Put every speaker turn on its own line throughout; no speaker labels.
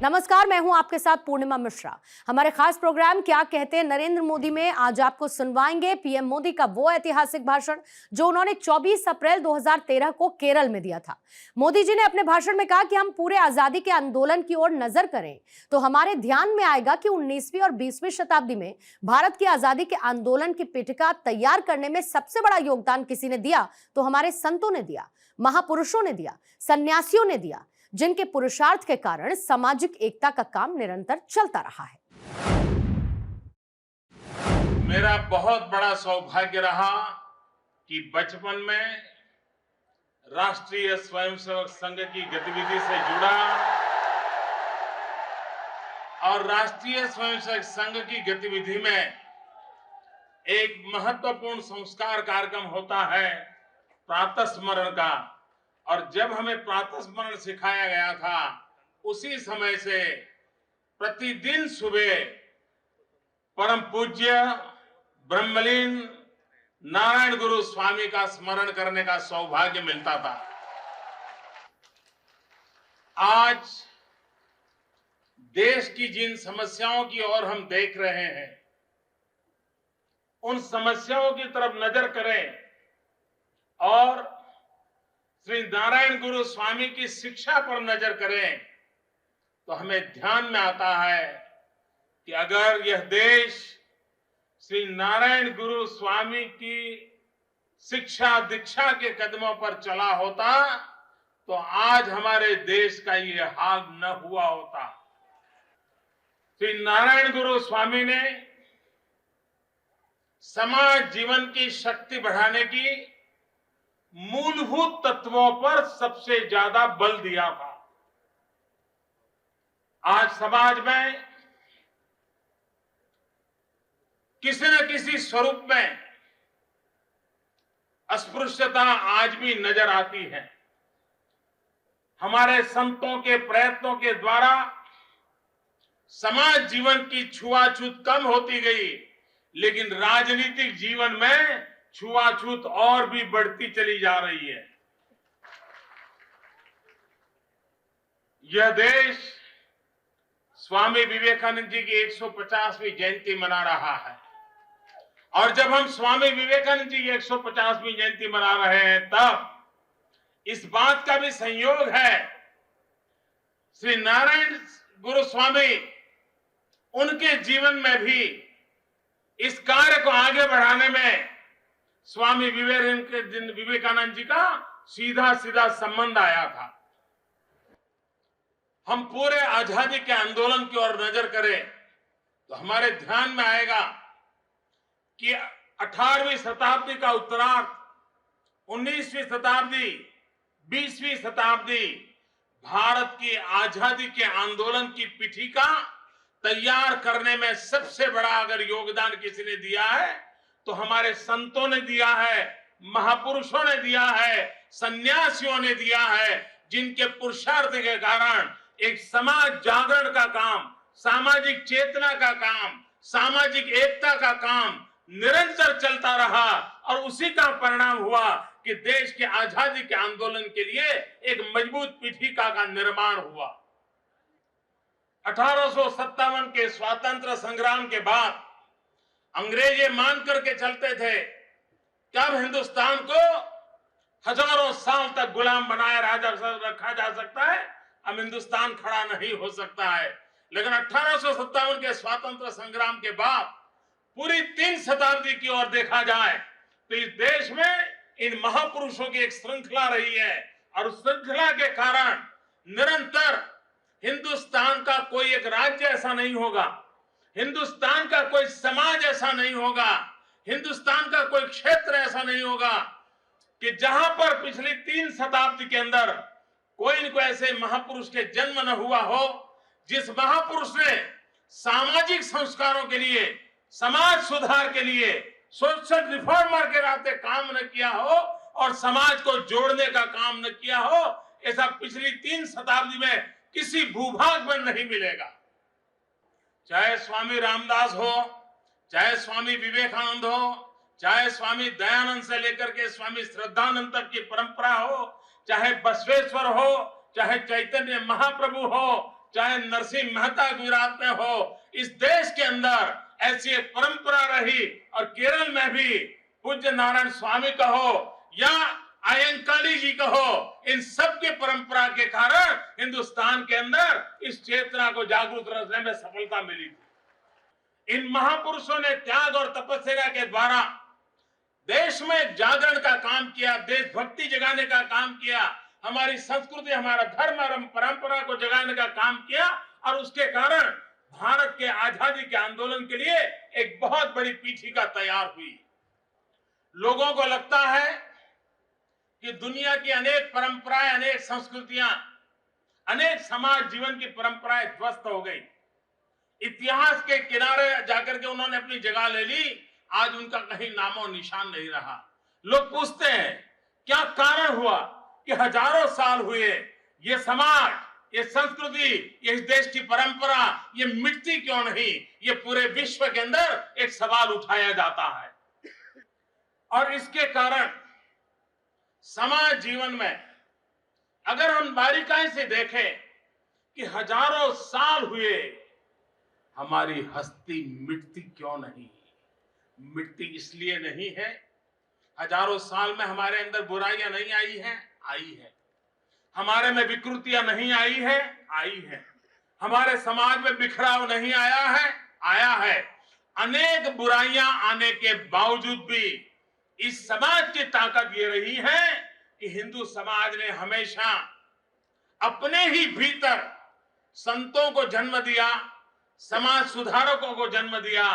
नमस्कार, मैं हूं आपके साथ पूर्णिमा मिश्रा। हमारे खास प्रोग्राम क्या कहते हैं नरेंद्र मोदी में आज आपको सुनवाएंगे पीएम मोदी का वो ऐतिहासिक भाषण जो उन्होंने 24 अप्रैल 2013 को केरल में दिया था। मोदी जी ने अपने भाषण में कहा कि हम पूरे आजादी के आंदोलन की ओर नजर करें तो हमारे ध्यान में आएगा कि 19वीं और 20वीं शताब्दी में भारत की आजादी के आंदोलन की पीठिका तैयार करने में सबसे बड़ा योगदान किसी ने दिया तो हमारे संतों ने दिया, महापुरुषों ने दिया, सन्यासियों ने दिया, जिनके पुरुषार्थ के कारण सामाजिक एकता का काम निरंतर चलता रहा है।
मेरा बहुत बड़ा सौभाग्य रहा कि बचपन में राष्ट्रीय स्वयंसेवक संघ की गतिविधि से जुड़ा और राष्ट्रीय स्वयंसेवक संघ की गतिविधि में एक महत्वपूर्ण संस्कार कार्यक्रम होता है प्रातः स्मरण का। और जब हमें प्रातः स्मरण सिखाया गया था उसी समय से प्रतिदिन सुबह परम पूज्य ब्रह्मलीन नारायण गुरु स्वामी का स्मरण करने का सौभाग्य मिलता था। आज देश की जिन समस्याओं की ओर हम देख रहे हैं उन समस्याओं की तरफ नजर करें और श्री नारायण गुरु स्वामी की शिक्षा पर नजर करें तो हमें ध्यान में आता है कि अगर यह देश श्री नारायण गुरु स्वामी की शिक्षा दीक्षा के कदमों पर चला होता तो आज हमारे देश का ये हाल न हुआ होता। श्री नारायण गुरु स्वामी ने समाज जीवन की शक्ति बढ़ाने की मूलभूत तत्वों पर सबसे ज्यादा बल दिया था। आज समाज में किसी न किसी स्वरूप में अस्पृश्यता आज भी नजर आती है। हमारे संतों के प्रयत्नों के द्वारा समाज जीवन की छुआछूत कम होती गई, लेकिन राजनीतिक जीवन में छुआछूत और भी बढ़ती चली जा रही है। यह देश स्वामी विवेकानंद जी की 150वीं जयंती मना रहा है और जब हम स्वामी विवेकानंद जी की 150वीं जयंती मना रहे हैं तब इस बात का भी संयोग है श्री नारायण गुरु स्वामी उनके जीवन में भी इस कार्य को आगे बढ़ाने में स्वामी विवेकानंद जी का सीधा सीधा संबंध आया था। हम पूरे आजादी के आंदोलन की ओर नजर करें तो हमारे ध्यान में आएगा कि 18वीं शताब्दी का उत्तरार्ध, 19वीं शताब्दी, 20वीं शताब्दी भारत की आजादी के आंदोलन की पीठिका तैयार करने में सबसे बड़ा अगर योगदान किसी ने दिया है तो हमारे संतों ने दिया है, महापुरुषों ने दिया है, सन्यासियों ने दिया है, जिनके पुरुषार्थ के कारण एक समाज जागरण का काम, सामाजिक चेतना का काम, सामाजिक एकता का काम निरंतर चलता रहा और उसी का परिणाम हुआ कि देश के आजादी के आंदोलन के लिए एक मजबूत पीठिका का निर्माण हुआ। 1857 के स्वातंत्र संग्राम के बाद अंग्रेज ये मान करके चलते थे कि अब हिंदुस्तान को हजारों साल तक गुलाम बनाए रखा जा सकता है, अब हिंदुस्तान खड़ा नहीं हो सकता है। लेकिन 1857 के स्वातंत्र संग्राम के बाद पूरी 3 शताब्दी की ओर देखा जाए तो इस देश में इन महापुरुषों की एक श्रृंखला रही है और उस श्रृंखला के कारण निरंतर हिंदुस्तान का कोई एक राज्य ऐसा नहीं होगा, हिंदुस्तान का कोई समाज ऐसा नहीं होगा, हिंदुस्तान का कोई क्षेत्र ऐसा नहीं होगा कि जहां पर पिछली 3 शताब्दी के अंदर कोई न कोई ऐसे महापुरुष के जन्म न हुआ हो जिस महापुरुष ने सामाजिक संस्कारों के लिए, समाज सुधार के लिए, सोशल रिफॉर्मर के रास्ते काम न किया हो और समाज को जोड़ने का काम न किया हो। ऐसा पिछली 3 शताब्दी में किसी भूभाग में नहीं मिलेगा। चाहे स्वामी रामदास हो, चाहे स्वामी विवेकानंद हो, चाहे स्वामी दयानंद से लेकर के स्वामी श्रद्धानंद तक की परंपरा हो, चाहे बसवेश्वर हो, चाहे चैतन्य महाप्रभु हो, चाहे नरसिंह मेहता गुजरात में हो, इस देश के अंदर ऐसी एक परंपरा रही। और केरल में भी पूज्य नारायण स्वामी कहो या अयंकाली जी कहो, इन सब के परंपरा के कारण हिंदुस्तान के अंदर इस चेतना को जागरूक रखने में सफलता मिली थी। इन महापुरुषों ने त्याग और तपस्या के द्वारा देश में एक जागरण का काम किया, देशभक्ति जगाने का काम किया, हमारी संस्कृति, हमारा धर्म और परंपरा को जगाने का काम किया। और उसके कारण भारत के आजादी के आंदोलन के लिए एक बहुत बड़ी पीठिका तैयार हुई। लोगों को लगता है कि दुनिया की अनेक परंपराएं, अनेक संस्कृतियां, अनेक समाज जीवन की परंपराएं ध्वस्त हो गई। इतिहास के किनारे जाकर के उन्होंने अपनी जगह ले ली, आज उनका कहीं नामो निशान नहीं रहा। लोग पूछते हैं क्या कारण हुआ कि हजारों साल हुए ये समाज, ये संस्कृति, ये इस देश की परंपरा ये मिटती क्यों नहीं? ये पूरे विश्व के अंदर एक सवाल उठाया जाता है। और इसके कारण समाज जीवन में अगर हम बारीकाई से देखें कि हजारों साल हुए, हमारी हस्ती मिटती क्यों नहीं? मिटती इसलिए नहीं है, हजारों साल में हमारे अंदर बुराइयां नहीं आई है, आई है। हमारे में विकृतियां नहीं आई है, आई है। हमारे समाज में बिखराव नहीं आया है, आया है। अनेक बुराइयां आने के बावजूद भी इस समाज की ताकत ये रही है कि हिंदू समाज ने हमेशा अपने ही भीतर संतों को जन्म दिया, समाज सुधारकों को जन्म दिया।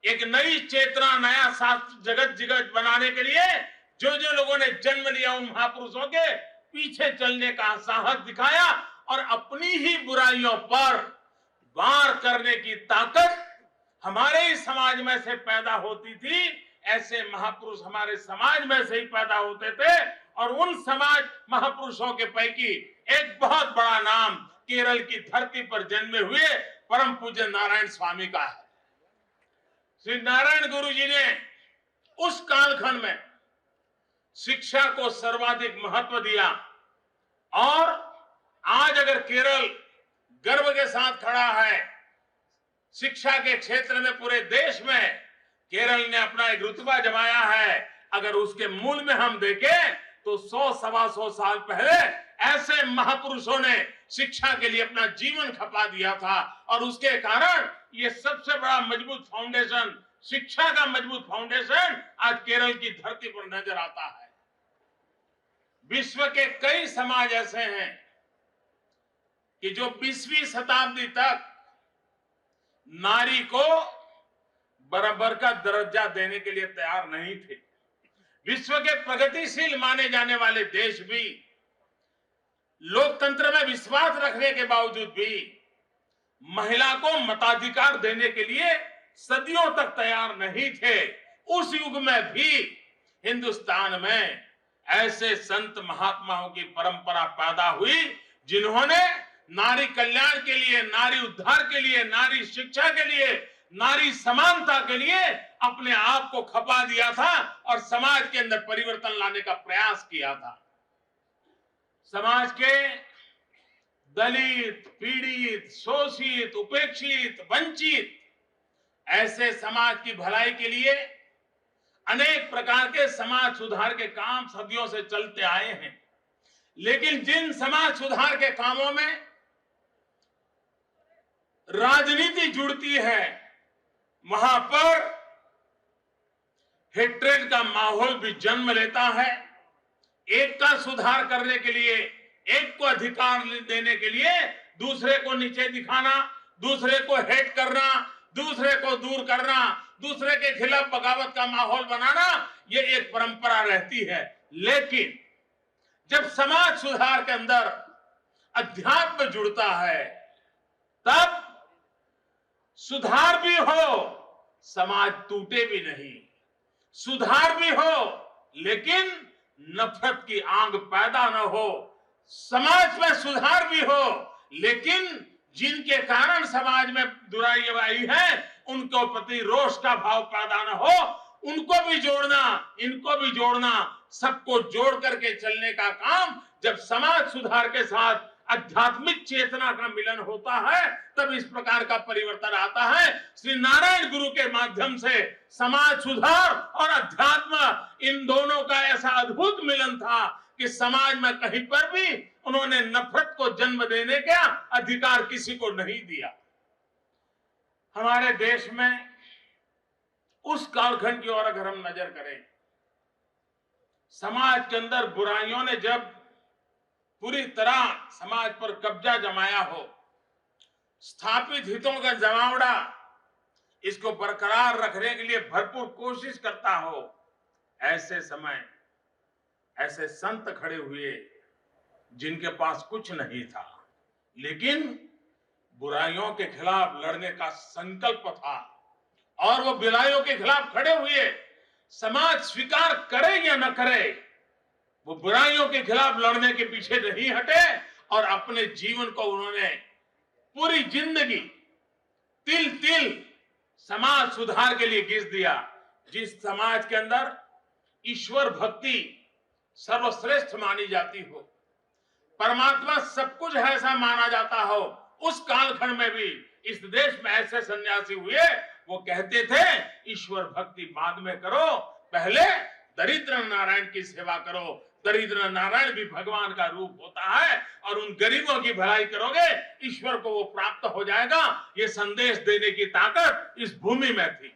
एक नई चेतना, नया शास्त्र जगत जगत बनाने के लिए जो जो लोगों ने जन्म लिया, उन महापुरुषों के पीछे चलने का साहस दिखाया और अपनी ही बुराइयों पर वार करने की ताकत हमारे ही समाज में से पैदा होती थी। ऐसे महापुरुष हमारे समाज में से ही पैदा होते थे। और उन समाज महापुरुषों के पैकी एक बहुत बड़ा नाम केरल की धरती पर जन्मे हुए परम पूज्य नारायण स्वामी का है। श्री नारायण गुरु जी ने उस कालखंड में शिक्षा को सर्वाधिक महत्व दिया। और आज अगर केरल गर्व के साथ खड़ा है शिक्षा के क्षेत्र में, पूरे देश में केरल ने अपना एक रुतबा जमाया है। अगर उसके मूल में हम देखें तो 100-125 साल पहले ऐसे महापुरुषों ने शिक्षा के लिए अपना जीवन खपा दिया था। और उसके कारण ये सबसे बड़ा मजबूत फाउंडेशन, शिक्षा का मजबूत फाउंडेशन आज केरल की धरती पर नजर आता है। विश्व के कई समाज ऐसे हैं कि जो 20वीं शताब्दी तक नारी को बराबर का दर्जा देने के लिए तैयार नहीं थे। विश्व के प्रगतिशील माने जाने वाले देश भी लोकतंत्र में विश्वास रखने के बावजूद भी महिला को मताधिकार देने के लिए सदियों तक तैयार नहीं थे। उस युग में भी हिंदुस्तान में ऐसे संत महात्माओं की परंपरा पैदा हुई जिन्होंने नारी कल्याण के लिए, नारी उद्धार के लिए, नारी शिक्षा के लिए, नारी समानता के लिए अपने आप को खपा दिया था और समाज के अंदर परिवर्तन लाने का प्रयास किया था। समाज के दलित, पीड़ित, शोषित, उपेक्षित, वंचित ऐसे समाज की भलाई के लिए अनेक प्रकार के समाज सुधार के काम सदियों से चलते आए हैं। लेकिन जिन समाज सुधार के कामों में राजनीति जुड़ती है, वहां पर हेट्रेड का माहौल भी जन्म लेता है। एक का सुधार करने के लिए, एक को अधिकार देने के लिए दूसरे को नीचे दिखाना, दूसरे को हेट करना, दूसरे को दूर करना, दूसरे के खिलाफ बगावत का माहौल बनाना, ये एक परंपरा रहती है। लेकिन जब समाज सुधार के अंदर अध्यात्म जुड़ता है, तब सुधार भी हो, समाज टूटे भी नहीं। सुधार भी हो लेकिन नफरत की आग पैदा न हो। समाज में सुधार भी हो लेकिन जिनके कारण समाज में बुराई आई है उनको प्रति रोष का भाव पैदा न हो। उनको भी जोड़ना, इनको भी जोड़ना, सबको जोड़ करके चलने का काम जब समाज सुधार के साथ आध्यात्मिक चेतना का मिलन होता है, तब इस प्रकार का परिवर्तन आता है। श्री नारायण गुरु के माध्यम से समाज सुधार और अध्यात्म इन दोनों का ऐसा अद्भुत मिलन था कि समाज में कहीं पर भी उन्होंने नफरत को जन्म देने का अधिकार किसी को नहीं दिया। हमारे देश में उस कालखंड की ओर अगर हम नजर करें, समाज के अंदर बुराइयों ने जब पूरी तरह समाज पर कब्जा जमाया हो, स्थापित हितों का जमावड़ा इसको बरकरार रखने के लिए भरपूर कोशिश करता हो, ऐसे समय ऐसे संत खड़े हुए जिनके पास कुछ नहीं था, लेकिन बुराइयों के खिलाफ लड़ने का संकल्प था और वो बुराइयों के खिलाफ खड़े हुए। समाज स्वीकार करे या न करे, वो बुराइयों के खिलाफ लड़ने के पीछे नहीं हटे और अपने जीवन को उन्होंने पूरी जिंदगी तिल तिल समाज सुधार के लिए घिस दिया। जिस समाज के अंदर ईश्वर भक्ति सर्वश्रेष्ठ मानी जाती हो, परमात्मा सब कुछ ऐसा माना जाता हो, उस कालखंड में भी इस देश में ऐसे सन्यासी हुए, वो कहते थे ईश्वर भक्ति बाद में करो, पहले दरिद्र नारायण की सेवा करो। दरिद्र नारायण भी भगवान का रूप होता है और उन गरीबों की भलाई करोगे, ईश्वर को वो प्राप्त हो जाएगा। ये संदेश देने की ताकत इस भूमि में थी।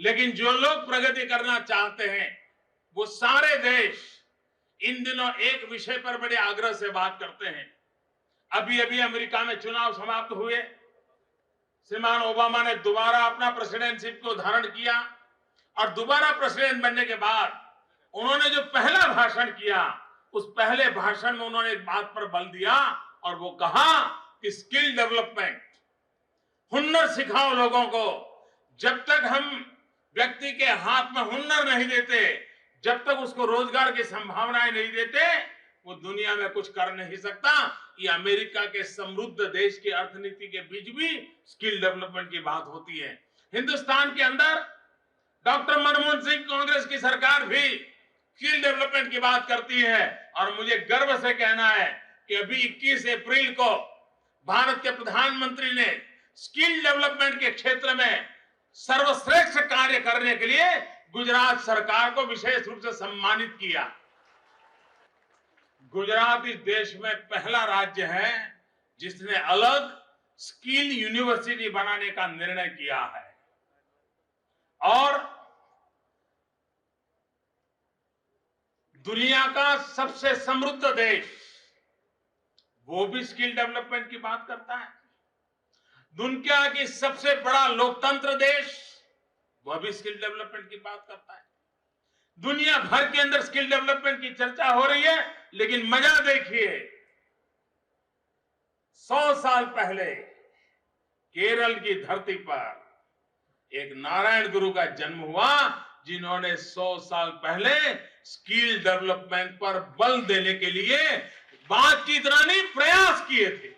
लेकिन जो लोग प्रगति करना चाहते हैं, वो सारे देश इन दिनों एक विषय पर बड़े आग्रह से बात करते हैं। अभी अभी अमेरिका में चुनाव समाप्त हुए, श्रीमान ओबामा ने दोबारा अपना प्रेसिडेंटशिप को धारण किया और दोबारा प्रेसिडेंट बनने के बाद उन्होंने जो पहला भाषण किया, उस पहले भाषण में उन्होंने एक बात पर बल दिया और वो कहा कि स्किल डेवलपमेंट, हुनर सिखाओ लोगों को। जब तक हम व्यक्ति के हाथ में हुनर नहीं देते, जब तक उसको रोजगार की संभावनाएं नहीं देते, वो दुनिया में कुछ कर नहीं सकता। ये अमेरिका के समृद्ध देश की अर्थनीति के बीच भी स्किल डेवलपमेंट की बात होती है। हिंदुस्तान के अंदर डॉक्टर मनमोहन सिंह कांग्रेस की सरकार भी स्किल डेवलपमेंट की बात करती है और मुझे गर्व से कहना है कि अभी 21 अप्रैल को भारत के प्रधानमंत्री ने स्किल डेवलपमेंट के क्षेत्र में सर्वश्रेष्ठ कार्य करने के लिए गुजरात सरकार को विशेष रूप से सम्मानित किया। गुजरात इस देश में पहला राज्य है जिसने अलग स्किल यूनिवर्सिटी बनाने का निर्णय किया है और दुनिया का सबसे समृद्ध देश वो भी स्किल डेवलपमेंट की बात करता है। दुनिया की सबसे बड़ा लोकतंत्र देश वह भी स्किल डेवलपमेंट की बात करता है। दुनिया भर के अंदर स्किल डेवलपमेंट की चर्चा हो रही है, लेकिन मजा देखिए, 100 साल पहले केरल की धरती पर एक नारायण गुरु का जन्म हुआ, जिन्होंने 100 साल पहले स्किल डेवलपमेंट पर बल देने के लिए बातचीत नहीं, प्रयास किए थे।